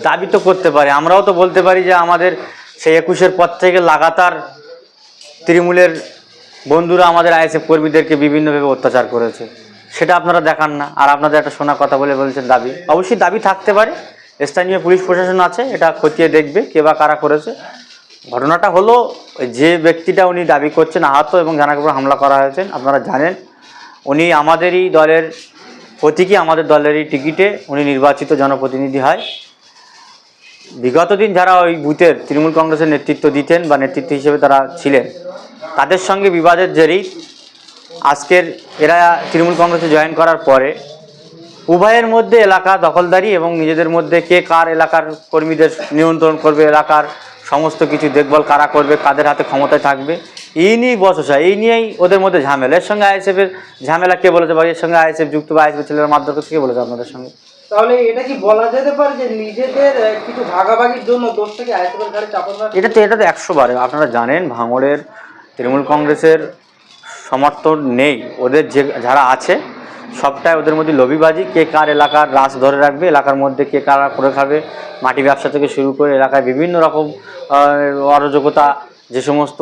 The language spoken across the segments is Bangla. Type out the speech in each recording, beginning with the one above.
দাবি তো করতে পারি, আমরাও তো বলতে পারি যে আমাদের সেই 21-এর পর থেকে লাগাতার তৃণমূলের বন্ধুরা আমাদের আইএসএফ কর্মীদেরকে বিভিন্নভাবে অত্যাচার করেছে, সেটা আপনারা দেখান না। আর আপনাদের একটা শোনা কথা বলে বলছেন দাবি, অবশ্যই দাবি থাকতে পারে, স্থানীয় পুলিশ প্রশাসন আছে, এটা খতিয়ে দেখবে কে বা কারা করেছে। ঘটনাটা হলো যে ব্যক্তিটা উনি দাবি করছেন আহত এবং জানার উপর হামলা করা হয়েছে, আপনারা জানেন উনি আমাদেরই দলের প্রতীকী, আমাদের দলেরই টিকিটে উনি নির্বাচিত জনপ্রতিনিধি হয়। বিগত দিন যারা ওই বুথের তৃণমূল কংগ্রেসের নেতৃত্ব দিতেন বা নেতৃত্ব হিসেবে তারা ছিলেন, তাদের সঙ্গে বিবাদের জেরেই আজকের এরা তৃণমূল কংগ্রেসে জয়েন করার পরে উভয়ের মধ্যে এলাকা দখলদারি এবং নিজেদের মধ্যে কে কার এলাকার কর্মীদের নিয়ন্ত্রণ করবে, এলাকার সমস্ত কিছু দেখভাল কারা করবে, কাদের হাতে ক্ষমতায় থাকবে, এই নিয়েই বচসা, এই নিয়েই ওদের মধ্যে ঝামেলা। এর সঙ্গে আইএসএফের ঝামেলা কে বলেছে, বা এর সঙ্গে আইএসএফ যুক্ত বা আইএসএফ ছেলেরা মারধর করছে কে বলেছে আপনাদের সঙ্গে? তাহলে এটা কি বলা যেতে পারে যে নিজেদের কিছু ভাগাভাগির জন্য দোষটাকে আইএসএফের ঘাড়ে চাপানো? এটা তো 100 বারে আপনারা জানেন, ভাঙড়ের তৃণমূল কংগ্রেসের সমর্থন নেই, ওদের যে যারা আছে সবটাই ওদের মধ্যে লবিবাজি, কে কার এলাকার রাস ধরে রাখবে, এলাকার মধ্যে কে কারা করে খাবে, মাটি ব্যবসা থেকে শুরু করে এলাকায় বিভিন্ন রকম অরাজকতা, যে সমস্ত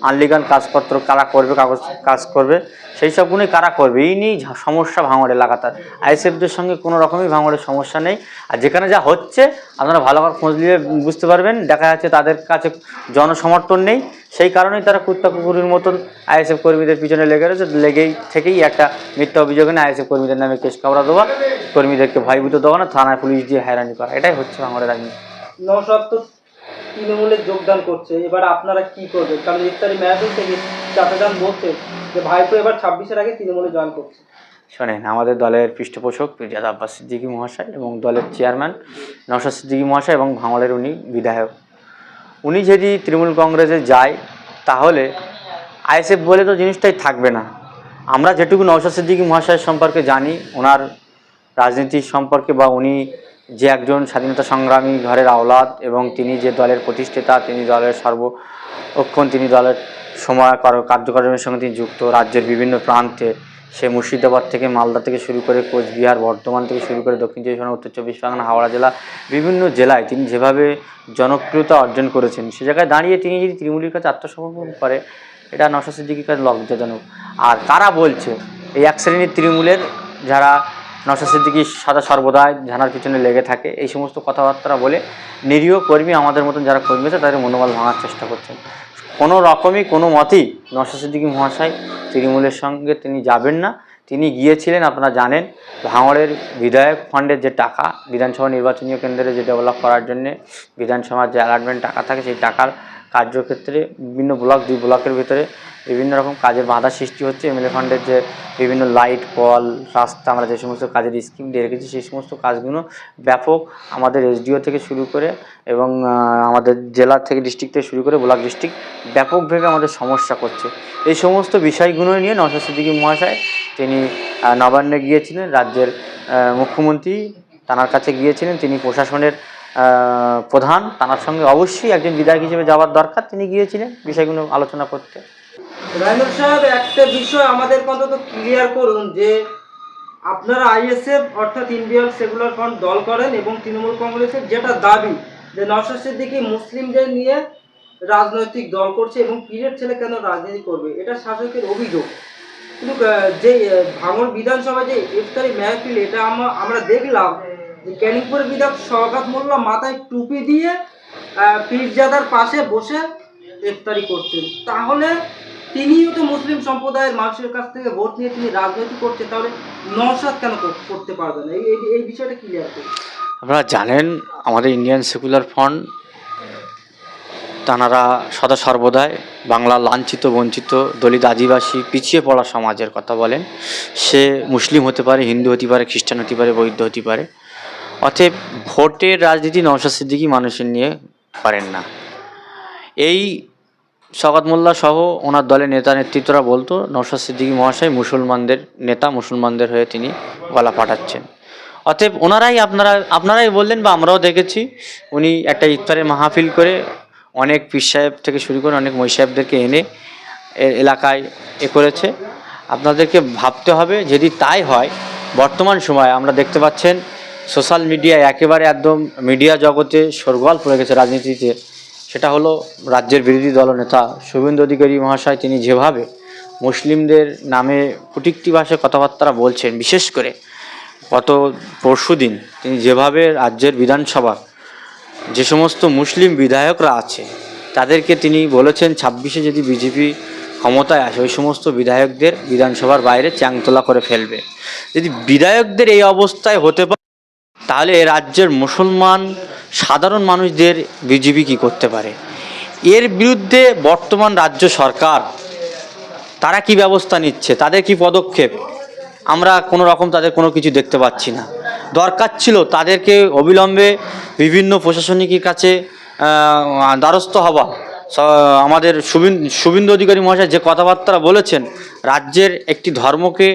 আনলিগাল কাজপত্র কারা করবে, কাগজ কাজ করবে, সেই সবগুলোই কারা করবে, এই নিয়েই সমস্যা ভাঙড় এলাকাতে। আইএসএফদের সঙ্গে কোনো রকমই ভাঙড়ের সমস্যা নেই। আর যেখানে যা হচ্ছে আপনারা ভালো করে খোঁজ নিয়ে বুঝতে পারবেন, দেখা যাচ্ছে তাদের কাছে জনসমর্থন নেই, সেই কারণেই তারা কুত্তা কুকুরের মতন আইএসএফ কর্মীদের পিছনে লেগে রয়েছে। লেগেই থেকেই একটা মিথ্যা অভিযোগে না আইএসএফ কর্মীদের নামে কেস কাবড়া দেওয়া, কর্মীদেরকে ভয়ভীত দেওয়া না, থানায় পুলিশ দিয়ে হয়রানি করা, এটাই হচ্ছে ভাঙড়ের রাজনীতি। নওশাদ তো তৃণমূলে যোগদান করছে, এবার আপনারা কি করবেন? কারণ ইফতারি মেহফিল থেকে চাচাজান বলছে যে ভাইপো এবার 26-এর আগে তৃণমূলে জয়েন করছে। শোনেন, আমাদের দলের পৃষ্ঠপোষক পিরজাদা আব্বাস সিদ্দিকী মহাশয় এবং দলের চেয়ারম্যান নওশাদ সিদ্দিকী মহাশয় এবং ভাঙড়ের উনি বিধায়ক, উনি যদি তৃণমূল কংগ্রেসে যায় তাহলে আইএসএফ বলে তো জিনিসটাই থাকবে না। আমরা যেটুকু নওশাদ সিদ্দিকী মহাশয়ের সম্পর্কে জানি, ওনার রাজনীতি সম্পর্কে, বা উনি যে একজন স্বাধীনতা সংগ্রামী ঘরের আওলাদ এবং তিনি যে দলের প্রতিষ্ঠাতা, তিনি দলের সর্বক্ষণ তিনি দলের সময় কার্যক্রমের সঙ্গে তিনি যুক্ত, রাজ্যের বিভিন্ন প্রান্তে, সে মুর্শিদাবাদ থেকে মালদা থেকে শুরু করে কোচবিহার, বর্ধমান থেকে শুরু করে দক্ষিণ চব্বিশ পরগনা, উত্তর চব্বিশ পরগনা, হাওড়া জেলা, বিভিন্ন জেলায় তিনি যেভাবে জনপ্রিয়তা অর্জন করেছেন, সে জায়গায় দাঁড়িয়ে তিনি যদি তৃণমূলের কাছে আত্মসমর্পণ করে, এটা নওশাদ সিদ্দিকীর কাছে লজ্জাজনক। আর কারা বলছে, এই এক শ্রেণীর তৃণমূলের যারা নওশাদ সিদ্দিকী সদা সর্বদাই ঝানার পিছনে লেগে থাকে, এই সমস্ত কথাবার্তা বলে নিরীহ কর্মী, আমাদের মতন যারা কর্মী আছে তাদের মনোবল ভাঙার চেষ্টা করছেন। কোনো রকমই কোনো মতেই নওশাদ সিদ্দিকী মহাশয় তৃণমূলের সঙ্গে তিনি যাবেন না। তিনি গিয়েছিলেন, আপনারা জানেন, ভাঙড়ের বিধায়ক ফান্ডের যে টাকা, বিধানসভা নির্বাচনীয় কেন্দ্রে যে ডেভেলপ করার জন্যে বিধানসভার যে অ্যালাটমেন্ট টাকা থাকে, সেই টাকার কার্যক্ষেত্রে বিভিন্ন ব্লক, 2 ব্লকের ভিতরে বিভিন্ন রকম কাজের বাধা সৃষ্টি হচ্ছে। এমএলএ ফান্ডের যে বিভিন্ন লাইট, কল, রাস্তা, আমরা যে সমস্ত কাজের স্কিম দিয়ে রেখেছি, সেই সমস্ত কাজগুলো ব্যাপক আমাদের এসডিও থেকে শুরু করে এবং আমাদের জেলা থেকে, ডিস্ট্রিক্ট থেকে শুরু করে ব্লক, ডিস্ট্রিক্ট ব্যাপকভাবে আমাদের সমস্যা করছে। এই সমস্ত বিষয়গুলো নিয়ে নওশাদ সিদ্দিকী মহাশয় তিনি নবান্নে গিয়েছিলেন, রাজ্যের মুখ্যমন্ত্রী তাঁর কাছে গিয়েছিলেন, তিনি প্রশাসনের প্রধান, তাঁর সঙ্গে অবশ্যই একজন বিধায়ক হিসেবে যাওয়ার দরকার, তিনি গিয়েছিলেন বিষয়গুলো আলোচনা করতে। রায়নুর সাহেব, একটা বিষয় আমাদের অন্তত ক্লিয়ার করুন যে আপনারা আইএসএফ অর্থাৎ ইন্ডিয়ান সেকুলার ফ্রন্ট দল করেন এবং তৃণমূল কংগ্রেসের যেটা দাবি যে নওশাদ সিদ্দিকী মুসলিমদের নিয়ে রাজনৈতিক দল করছে এবং পীরের ছেলে কেন রাজনীতি করবে, এটা শাসকের অভিযোগ। কিন্তু যে ভাঙড় বিধানসভায় যে ইফতারি মেহফিল, এটা আমরা দেখলাম যে ক্যানিংপুরের বিধায়ক শওকত মোল্লা মাথায় টুপি দিয়ে পীরজাদার পাশে বসে ইফতারি করছেন। তাহলে তিনিও তো মুসলিম সম্প্রদায়ের মানুষের কাছ থেকে ভোট নিয়ে তিনি রাজনীতি করছেন, তাহলে নওশাদ কেন করতে পারবে না? এই বিষয়টা ক্লিয়ার করুন। আপনারা জানেন, আমাদের ইন্ডিয়ান সেকুলার ফ্রন্ট তাঁরা সদা সর্বদাই বাংলা লাঞ্ছিত, বঞ্চিত, দলিত, আদিবাসী, পিছিয়ে পড়া সমাজের কথা বলেন। সে মুসলিম হতে পারে, হিন্দু হতে পারে, খ্রিস্টান হতে পারে, বৌদ্ধ হতে পারে। অতএব ভোটের রাজনীতি নওশাদ সিদ্দিকী মানুষের নিয়ে করেন না। এই শওকত মোল্লা সহ ওনার দলের নেতা নেতৃত্বরা বলতো নওশাদ সিদ্দিকী মহাশয় মুসলমানদের নেতা, মুসলমানদের হয়ে তিনি গলা ফাটাচ্ছেন। অতএব আপনারাই বললেন, বা আমরাও দেখেছি, উনি একটা ইফতারের মাহফিল করে অনেক পীর সাহেব থেকে শুরু করে অনেক মৈ সাহেবদেরকে এনে এলাকায় করেছে। আপনাদেরকে ভাবতে হবে, যদি তাই হয়, বর্তমান সময়ে আমরা দেখতে পাচ্ছেন সোশ্যাল মিডিয়ায় একেবারে একদম মিডিয়া জগতে শোরগোল পড়ে গেছে রাজনীতিতে, সেটা হলো রাজ্যের বিরোধী দলনেতা শুভেন্দু অধিকারী মহাশয়। তিনি যেভাবে মুসলিমদের নামে কটূক্তি ভাষায় কথাবার্তা বলছেন, বিশেষ করে গত পরশুদিন তিনি যেভাবে রাজ্যের বিধানসভা যে সমস্ত মুসলিম বিধায়করা আছে তাদেরকে তিনি বলেছেন 26-এ যদি বিজেপি ক্ষমতায় আসে ওই সমস্ত বিধায়কদের বিধানসভার বাইরে চ্যাংতলা করে ফেলবে। যদি বিধায়কদের এই অবস্থায় হতে পারে তাহলে এ রাজ্যের মুসলমান সাধারণ মানুষদের বিজেপি কী করতে পারে? এর বিরুদ্ধে বর্তমান রাজ্য সরকার তারা কি ব্যবস্থা নিচ্ছে, তাদের কি পদক্ষেপ, আমরা কোনো রকম তাদের কোনো কিছু দেখতে পাচ্ছি না। দরকার ছিল তাদেরকে অবিলম্বে বিভিন্ন প্রশাসনিকের কাছে দ্বারস্থ হওয়া। আমাদের শুভেন্দু অধিকারী মহাশয় যে কথাবার্তা বলেছেন, রাজ্যের একটি ধর্মকে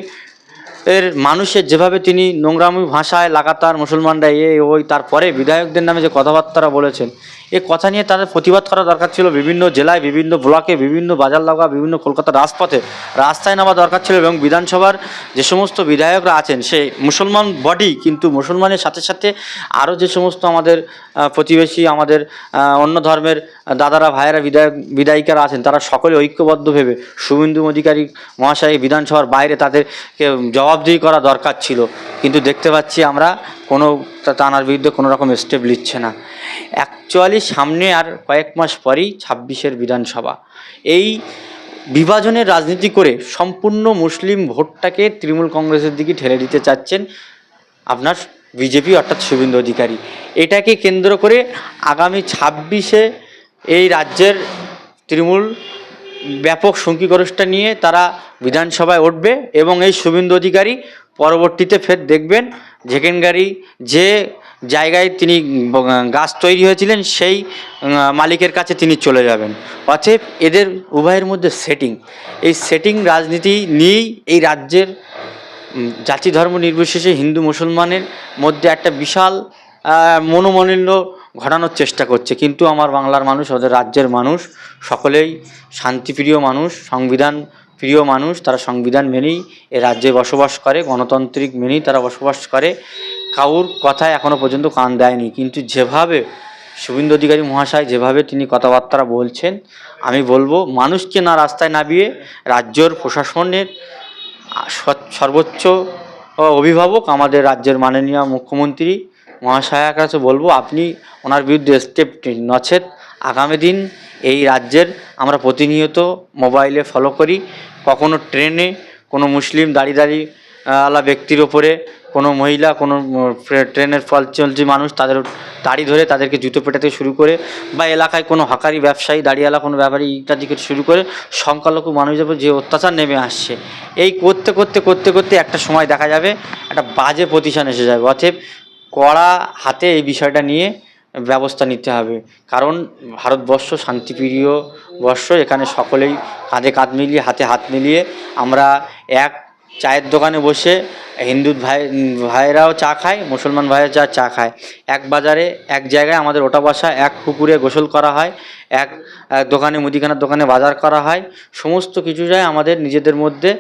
এর মানুষের যেভাবে তিনি নোংরামি ভাষায় লাগাতার মুসলমানরা ওই তারপরে বিধায়কদের নামে যে কথাবার্তা বলেছেন, এ কথা নিয়ে তাদের প্রতিবাদ করা দরকার ছিল। বিভিন্ন জেলায়, বিভিন্ন ব্লকে, বিভিন্ন বাজার লাগা, বিভিন্ন কলকাতার রাস্তায় নামা দরকার ছিল। এবং বিধানসভার যে সমস্ত বিধায়করা আছেন সে মুসলমান বডি, কিন্তু মুসলমানের সাথে সাথে আরও যে সমস্ত আমাদের প্রতিবেশী, আমাদের অন্য ধর্মের দাদারা, ভাইয়েরা, বিধায়িকারা আছেন, তারা সকলে ঐক্যবদ্ধ ভেবে শুভেন্দু অধিকারী মহাশয় বিধানসভার বাইরে তাদেরকে জবাবদিহি করা দরকার ছিল। কিন্তু দেখতে পাচ্ছি আমরা কোনো তানার বিরুদ্ধে কোনো রকম স্টেপ নিচ্ছে না। অ্যাকচুয়ালি সামনে আর কয়েক মাস পরেই 26-এর বিধানসভা। এই বিভাজনের রাজনীতি করে সম্পূর্ণ মুসলিম ভোটটাকে তৃণমূল কংগ্রেসের দিকে ঠেলে দিতে চাচ্ছেন আপনার বিজেপি, অর্থাৎ শুভেন্দু অধিকারী। এটাকে কেন্দ্র করে আগামী 26-এ এই রাজ্যের তৃণমূল ব্যাপক সংখ্যাগরিষ্ঠতা নিয়ে তারা বিধানসভায় উঠবে এবং এই শুভেন্দু অধিকারী পরবর্তীতে ফের দেখবেন যেখানকারই যে জায়গায় তিনি গাছ তৈরি হয়েছিলেন সেই মালিকের কাছে তিনি চলে যাবেন। অতএব এদের উভয়ের মধ্যে এই সেটিং রাজনীতি নিয়েই এই রাজ্যের জাতি ধর্ম নির্বিশেষে হিন্দু মুসলমানের মধ্যে একটা বিশাল মনোমালিন্য ঘটানোর চেষ্টা করছে। কিন্তু আমার বাংলার মানুষ, ওদের রাজ্যের মানুষ সকলেই শান্তিপ্রিয় মানুষ, সংবিধান প্রিয় মানুষ। তারা সংবিধান মেনেই এ রাজ্যে বসবাস করে, গণতান্ত্রিক মেনেই তারা বসবাস করে। কাউর কথায় এখনও পর্যন্ত কান দেয়নি। কিন্তু যেভাবে শুভেন্দু অধিকারী মহাশয় যেভাবে তিনি কথাবার্তা বলছেন, আমি বলবো মানুষকে না রাস্তায় নামিয়ে রাজ্যের প্রশাসনের সর্বোচ্চ অভিভাবক আমাদের রাজ্যের মাননীয় মুখ্যমন্ত্রী মহাশয়ের কাছে বলবো আপনি ওনার বিরুদ্ধে স্টেপ নিন, নচেত আগামী দিন এই রাজ্যের আমরা প্রতিনিয়ত মোবাইলে ফলো করি, কখনো ট্রেনে কোনো মুসলিম দাঁড়িয়ে আলা ব্যক্তির ওপরে কোনো মহিলা, কোনো ট্রেনের চলছে মানুষ, তাদের দাড়ি ধরে তাদেরকে জুতো পেটাতে শুরু করে, বা এলাকায় কোনো হকারি ব্যবসায়ী, দাঁড়িয়েলা কোনো ব্যাপারী ইত্যাদি শুরু করে সংখ্যালঘু মানুষের উপর যে অত্যাচার নেমে আসছে, এই করতে করতে করতে করতে একটা সময় দেখা যাবে একটা বাজে প্রতিষ্ঠান এসে যাবে। অতএব কড়া হাতে এই বিষয়টা নিয়ে ব্যবস্থা নিতে হবে। কারণ ভারতবর্ষ শান্তিপ্রিয় বর্ষ, এখানে সকলেই কাঁধে কাঁধ মিলিয়ে, হাতে হাত মিলিয়ে আমরা এক চায়ের দোকানে বসে হিন্দু ভাইয়েরাও চা খায়, মুসলমান ভাইয়েরা চা খায়, এক বাজারে এক জায়গায় আমাদের ওটা বসা, এক পুকুরে গোসল করা হয়, এক দোকানে মুদিখানার দোকানে বাজার করা হয়। সমস্ত কিছুটাই আমাদের নিজেদের মধ্যে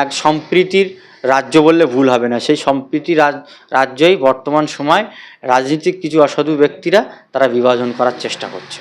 এক সম্প্রীতির রাজ্য বললে ভুল হবে না। সেই সম্প্রীতি রাজ্যই বর্তমান সময় রাজনীতিক কিছু অসাধু ব্যক্তিরা তারা বিভাজন করার চেষ্টা করছে।